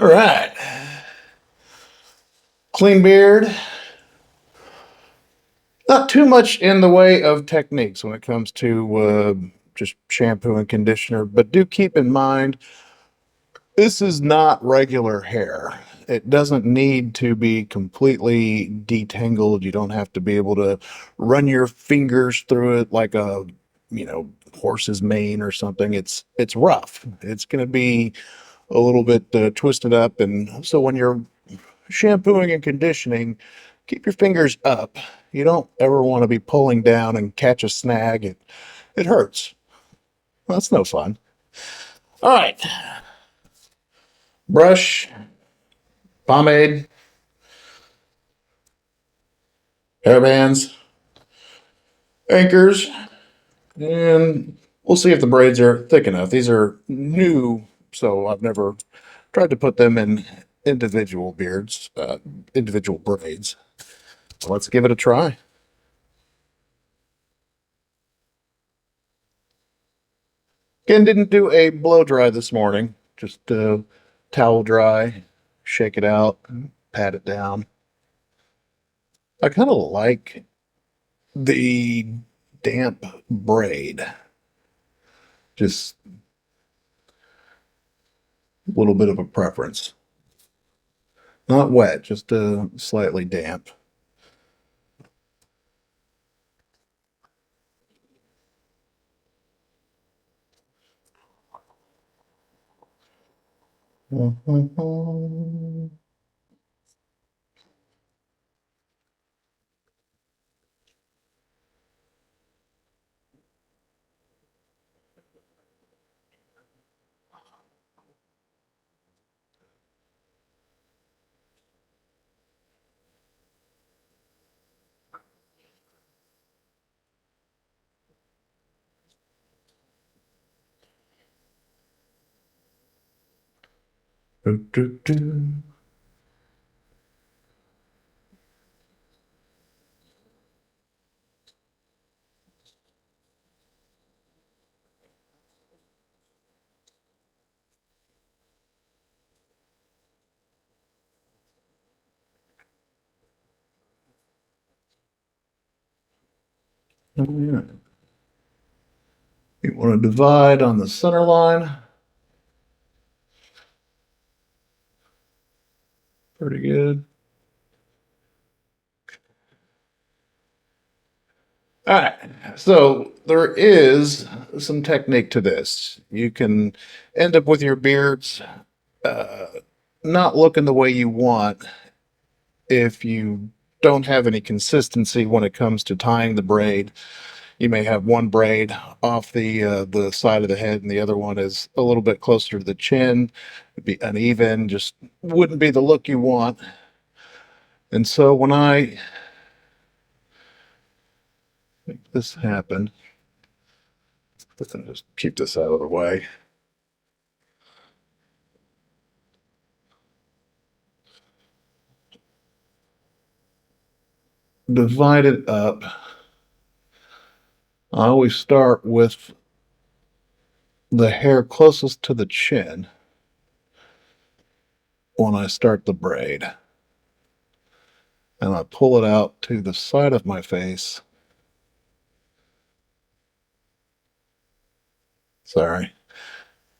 All right. Clean beard. Not too much in the way of techniques when it comes to just shampoo and conditioner, but do keep in mind this is not regular hair. It doesn't need to be completely detangled. You don't have to be able to run your fingers through it like a, horse's mane or something. It's rough. It's going to be a little bit twisted up, and so when you're shampooing and conditioning, keep your fingers up. You don't ever want to be pulling down and catch a snag. It hurts. Well, that's no fun. All right. Brush, pomade, hairbands, anchors, and we'll see if the braids are thick enough. These are new, so I've never tried to put them in individual beards, individual braids. So let's give it a try. Again, didn't do a blow dry this morning. Just towel dry, shake it out, pat it down. I kind of like the damp braid. Just a little bit of a preference. Not wet, just slightly damp. Do, do, do. Oh, yeah. You want to divide on the center line. Pretty good. All right. So there is some technique to this. You can end up with your beards uh, not looking the way you want if you don't have any consistency when it comes to tying the braid. You may have one braid off the side of the head, and the other one is a little bit closer to the chin. It'd be uneven, just wouldn't be the look you want. And so when I make this happen, let's just keep this out of the way. Divide it up. I always start with the hair closest to the chin when I start the braid. And I pull it out to the side of my face. Sorry.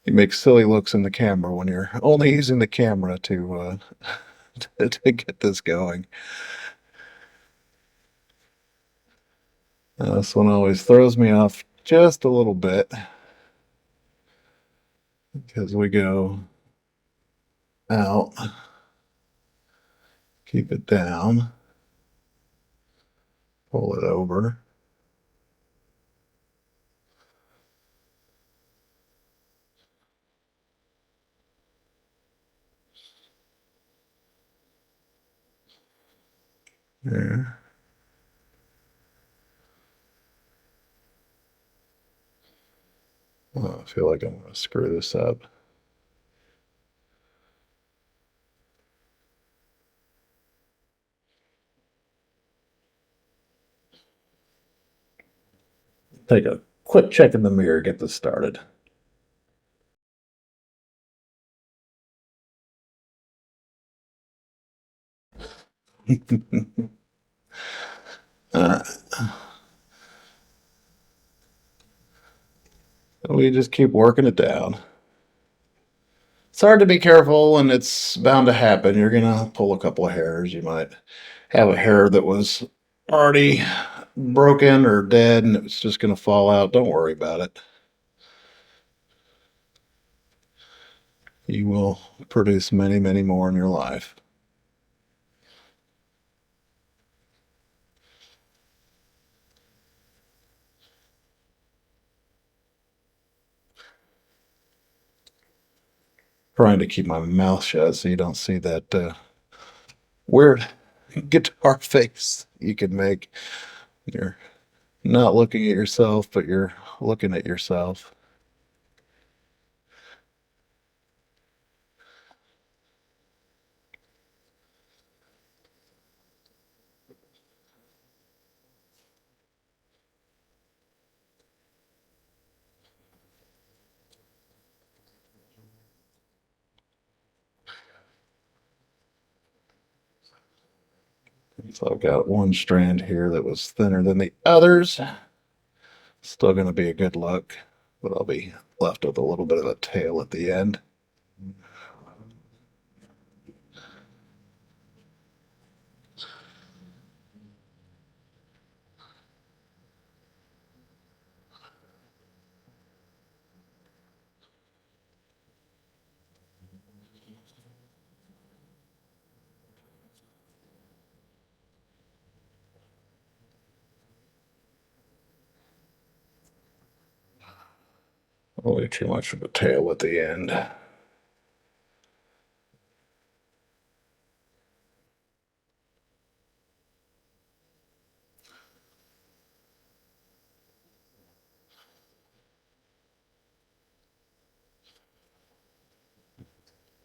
You make silly looks in the camera when you're only using the camera to get this going. This one always throws me off just a little bit because we go out, keep it down, pull it over. There. Oh, I feel like I'm going to screw this up. Take a quick check in the mirror, get this started. Uh, we just keep working it down. It's hard to be careful and it's bound to happen. You're gonna pull a couple of hairs. You might have a hair that was already broken or dead and it's just gonna fall out. Don't worry about it. You will produce many, many more in your life. Trying to keep my mouth shut so you don't see that weird guitar face you can make. You're not looking at yourself, but you're looking at yourself. So I've got one strand here that was thinner than the others. Still going to be a good look, but I'll be left with a little bit of a tail at the end. Way too much of a tail at the end.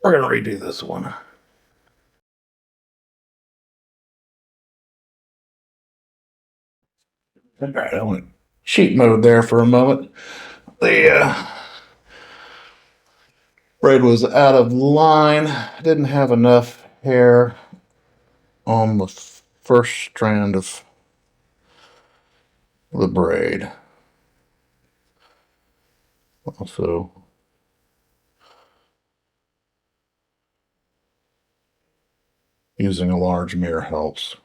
We're going to redo this one. All right, I went cheat mode there for a moment. The braid was out of line. Didn't have enough hair on the first strand of the braid. Also, using a large mirror helps.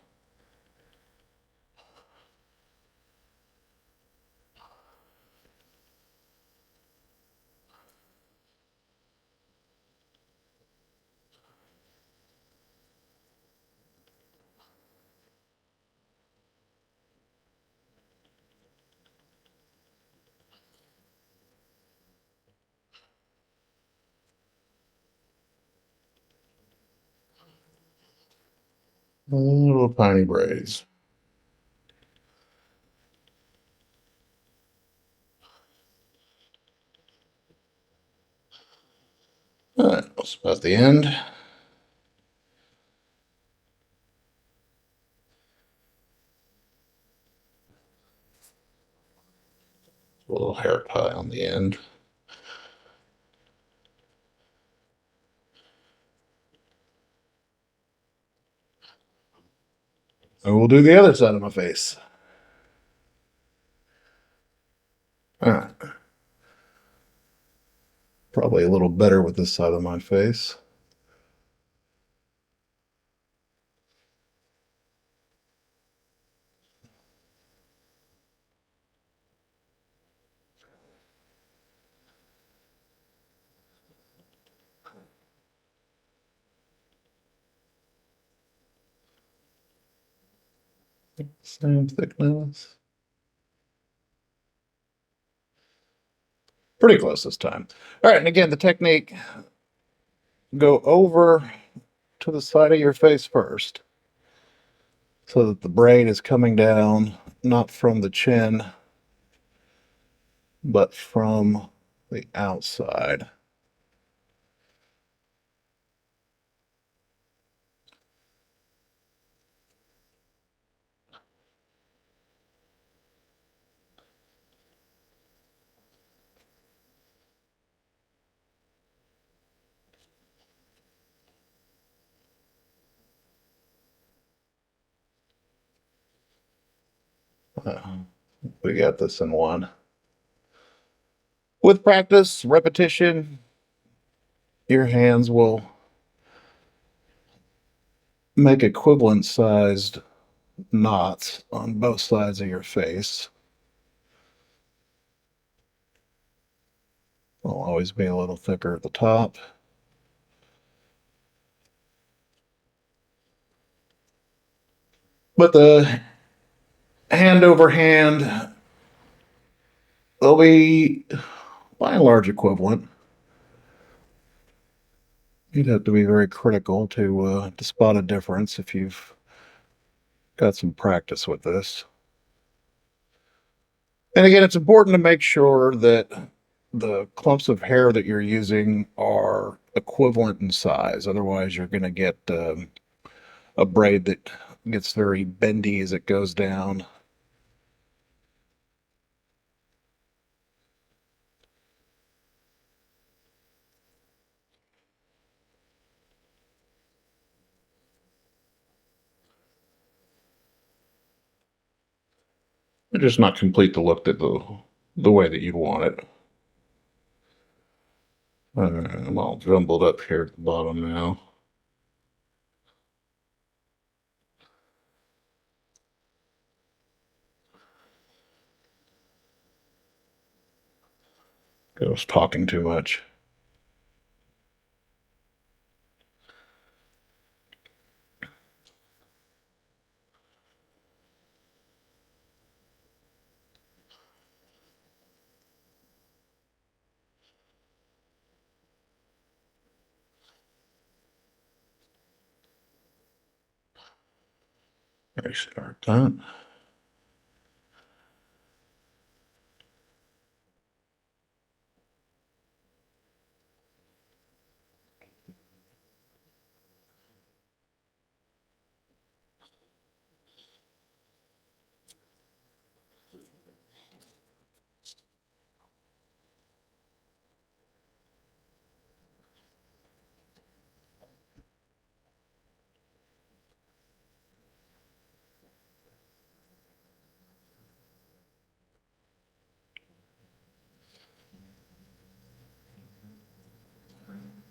Little tiny braids. All right, that's about the end. A little hair tie on the end. And we'll do the other side of my face. All right. Probably a little better with this side of my face. Same thickness. Pretty close this time. All right, and again, the technique, go over to the side of your face first so that the braid is coming down not from the chin, but from the outside. We got this in one. With practice, repetition, your hands will make equivalent sized knots on both sides of your face. Will always be a little thicker at the top. But the hand over hand, they'll be by and large equivalent. You'd have to be very critical to spot a difference if you've got some practice with this. And again, it's important to make sure that the clumps of hair that you're using are equivalent in size. Otherwise, you're going to get a braid that gets very bendy as it goes down. It's just not complete the look that the way that you'd want it. I'm all jumbled up here at the bottom now. I was talking too much. Restart that.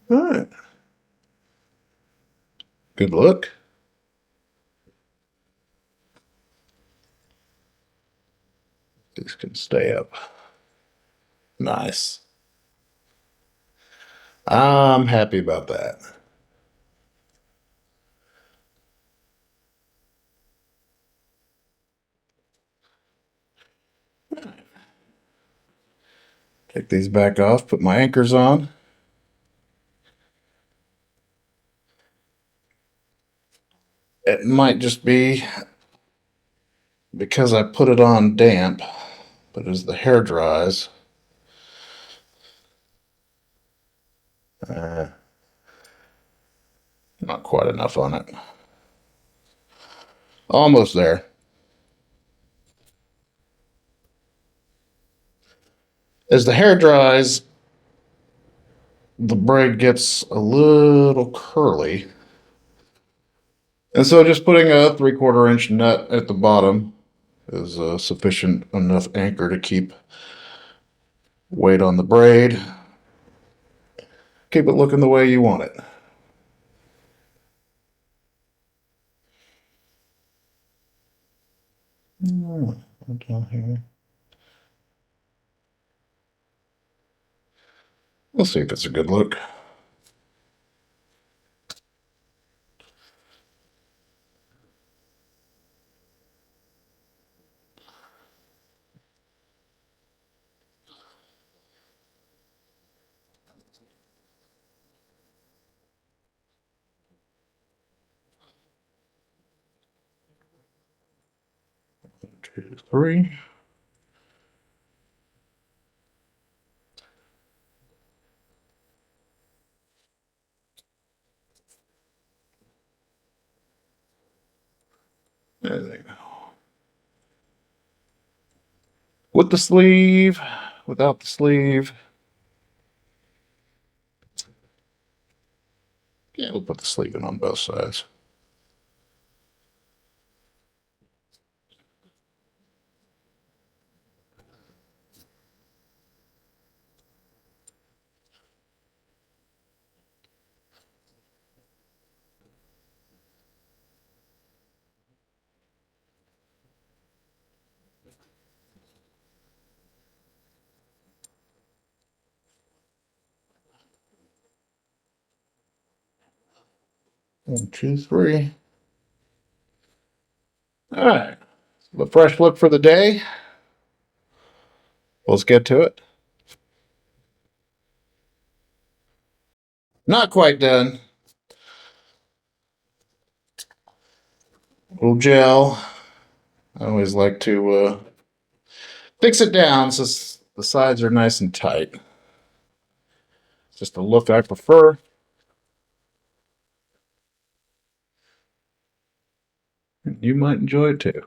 All right. Good look. These can stay up. Nice. I'm happy about that. Take these back off, put my anchors on. It might just be because I put it on damp, but as the hair dries, uh, not quite enough on it. Almost there. As the hair dries, the braid gets a little curly. And so just putting a 3/4 inch nut at the bottom is a sufficient enough anchor to keep weight on the braid. Keep it looking the way you want it. Down here. We'll see if it's a good look. One, two, three. There they go. With the sleeve, without the sleeve. Yeah, we'll put the sleeve in on both sides. 1, 2, 3. All right. The fresh look for the day. Let's get to it. Not quite done. Little gel. I always like to fix it down so the sides are nice and tight. It's just a look I prefer. You might enjoy it too.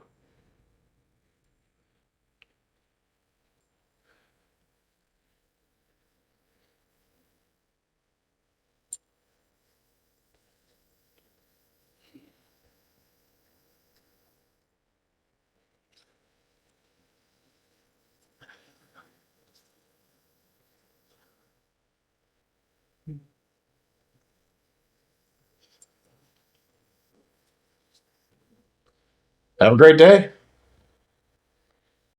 Have a great day.